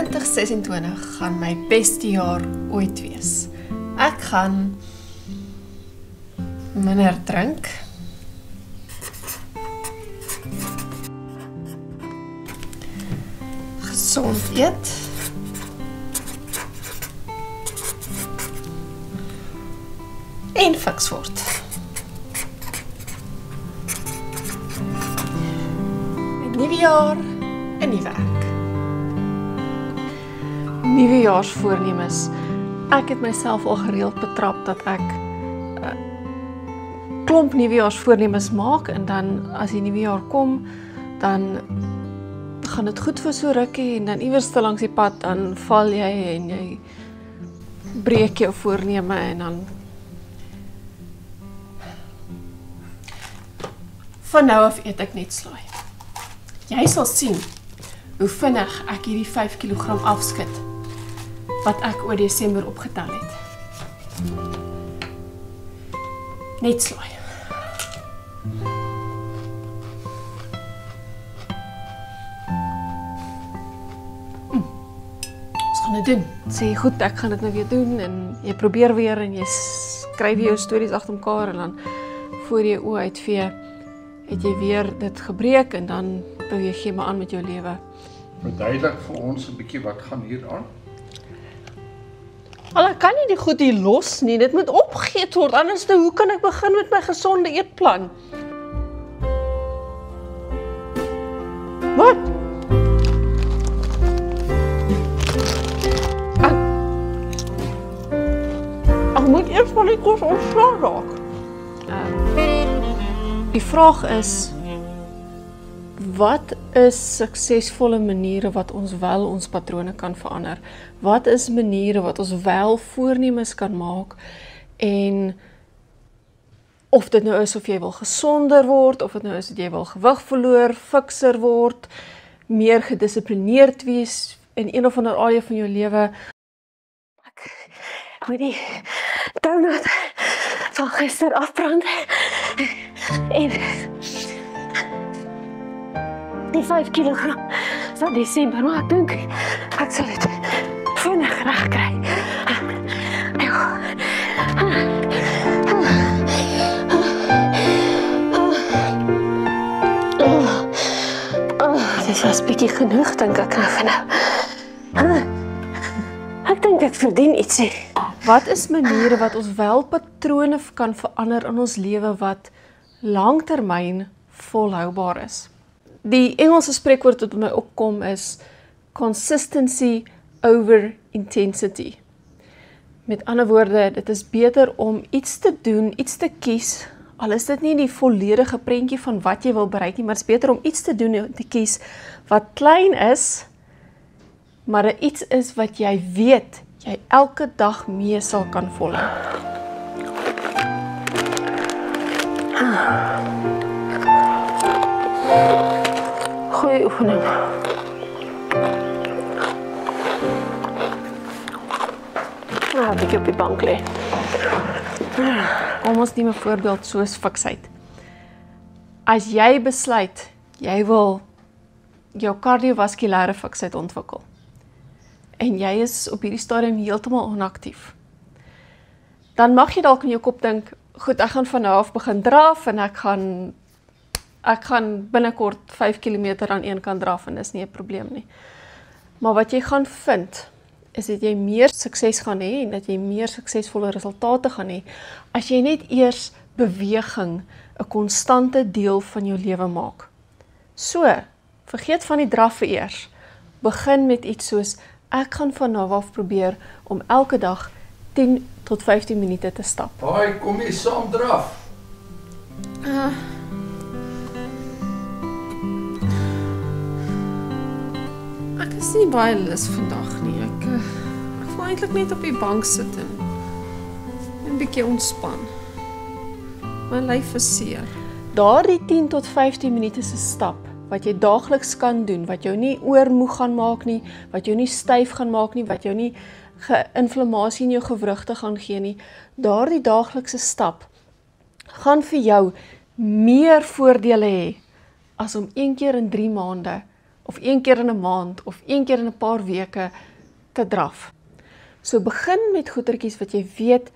2026 gaan my beste jaar ooit wees. Ek gaan minder drink. Gesond eet. En fiks word. Een nuwe jaar, 'n nuwe ek. Nuwejaarsvoornemens. Ek het myself al gereeld betrap dat ek klomp nuwejaarsvoornemens maak en dan as die nuwe jaar kom, dan gaan dit goed vir so rukkie en dan iewers te langs die pad dan val jy en jy breek jou voorneme en dan van nou af eet ek net slaai. Jy sal sien hoe vinnig ek hierdie 5 kg afskit wat ek oor Desember opgetel het. Net slaai. Ons gaan dit doen. Sê goed, ek gaan dit nou weer doen en jy probeer weer en jy skryf jou stories agter mekaar en dan voor jy oë uitvee het jy weer dit gebreek en dan beweeg jy maar aan met jou lewe. Verduidelik vir ons 'n bietjie wat gaan hier aan? Al ek kan nie die goed hier los nie, dit moet opgeëet word, anders hoe kan ek begin met my gesonde eetplan? Wat? Ek moet eers van die kos ontslaan raak. Die vraag is, wat is suksesvolle maniere wat ons wel ons patrone kan verander? Wat is maniere wat ons wel voornemens kan maak en of dit nou is of jy wil gesonder word, of dit nou is dat jy wil gewig verloor, fikser word, meer gedissiplineerd wees in een of ander area van jou lewe. Ek moet die donut van gister afbrand en die 5 kg van Desember, maar ek dink ek sal dit vinnig reg kry. Dit was bietjie genoeg, dink ek nou vir nou. Ek dink ek verdien ietsie. Wat is maniere wat ons wel patrone kan verander in ons lewe wat langtermyn volhoubaar is? Die Engelse spreekwoord wat by my opkom is consistency over intensity. Met ander woorde, dit is beter om iets te doen, iets te kies, al is dit nie die volledige prentjie van wat jy wil bereik nie, maar het is beter om iets te doen en te kies wat klein is, maar iets is wat jy weet, jy elke dag mee sal kan volhou. Goeie oefening. Een bietjie op die bank lê. Kom ons neem 'n voorbeeld soos fiksheid. As jy besluit, jy wil jou kardiovaskulêre fiksheid ontwikkel, en jy is op hierdie stadium heeltemal onaktief, dan mag jy dalk in jou kop dink, goed, ek gaan van nou af begin draf, en ek gaan binnekort 5 km aan een kant draf, en dis nie 'n probleem nie. Maar wat jy gaan vind, is dat jy meer sukses gaan hê, en dat jy meer suksesvolle resultate gaan hê, as jy net eers beweging 'n konstante deel van jou lewe maak. So, vergeet van die draf eers. Begin met iets soos, ek gaan van nou af probeer om elke dag 10 tot 15 minute te stap. Haai, kom jy saam draf? Ek is nie baie lus vandag nie. Ek wil eintlik net op die bank sit en 'n bietjie ontspan. My lyf is seer. Daardie 10 tot 15 minute se stap wat jy daagliks kan doen, wat jou nie oormoeg gaan maak nie, wat jou nie styf gaan maak nie, wat jou nie inflammasie in jou gewrigte gaan gee nie, daardie daaglikse stap gaan vir jou meer voordele hê as om 1 keer in 3 maande of 1 keer in 'n maand, of 1 keer in 'n paar weke te draf. So begin met goedertjies wat jy weet,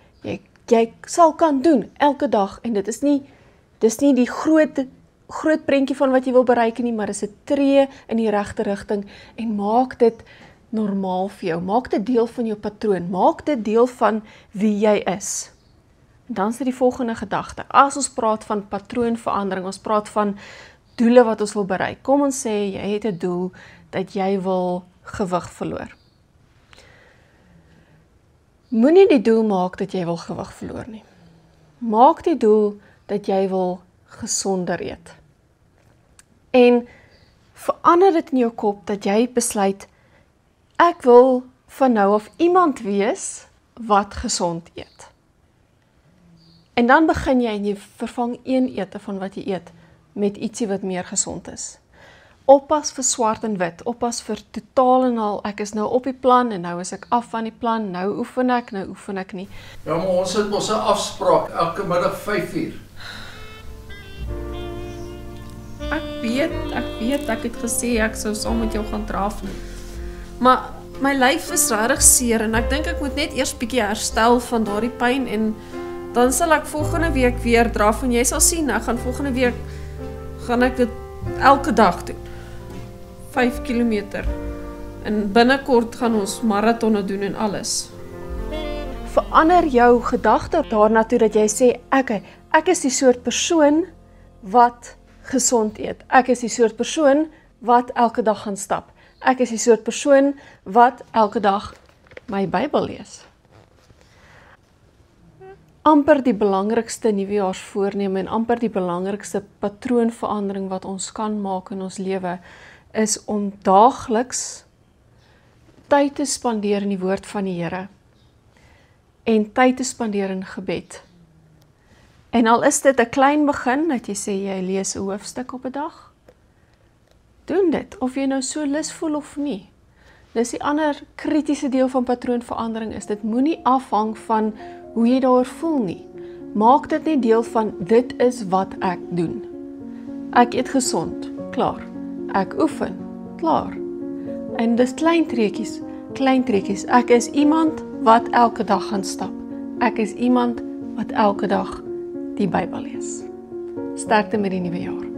jy sal kan doen, elke dag, en dis nie die groot prentjie van wat jy wil bereik nie, maar dis 'n tree in die regte rigting, en maak dit normaal vir jou, maak dit deel van jou patroon, maak dit deel van wie jy is. En dan is dit die volgende gedagte, as ons praat van patroonverandering, ons praat van doele wat ons wil bereik, kom ons sê, jy het 'n doel, dat jy wil gewig verloor. Moenie die doel maak dat jy wil gewig verloor nie. Maak die doel dat jy wil gesonder eet. En verander dit in jou kop dat jy besluit, ek wil van nou af iemand wees wat gesond eet. En dan begin jy en jy vervang een ete van wat jy eet met ietsie wat meer gesond is. Oppas vir swart en wit, oppas vir totaal en al, ek is nou op die plan en nou is ek af van die plan, nou oefen ek nie. Ja, maar ons het mos 'n afspraak elke middag 5:00. Ek weet, ek het gesê ek sou saam met jou gaan draf. Maar my lyf is regtig seer en ek dink ek moet net eers bietjie herstel van daardie pyn en dan sal ek volgende week weer draf en jy sal sien, ek gaan volgende week gaan ek dit elke dag doen. 5 kilometer. En binnekort gaan ons maratonne doen en alles. Verander jou gedagte daarna toe dat jy sê, ek is die soort persoon wat gesond eet. Ek is die soort persoon wat elke dag gaan stap. Ek is die soort persoon wat elke dag my Bybel lees. Amper die belangrikste nuwejaarsvoorneme en amper die belangrikste patroonverandering wat ons kan maak in ons lewe is om daagliks tyd te spandeer in die woord van die Here en tyd te spandeer in gebed. En al is dit 'n klein begin, dat jy sê jy lees 'n hoofstuk op 'n dag, doen dit, of jy nou so lus voel of nie. Dis die ander kritiese deel van patroonverandering, is dit moenie afhang van hoe jy daaroor voel nie. Maak dit net deel van, dit is wat ek doen. Ek eet gesond, klaar. Ek oefen, klaar. En dis klein treetjies. Ek is iemand wat elke dag gaan stap. Ek is iemand wat elke dag die Bybel lees. Sterkte met die nuwe jaar.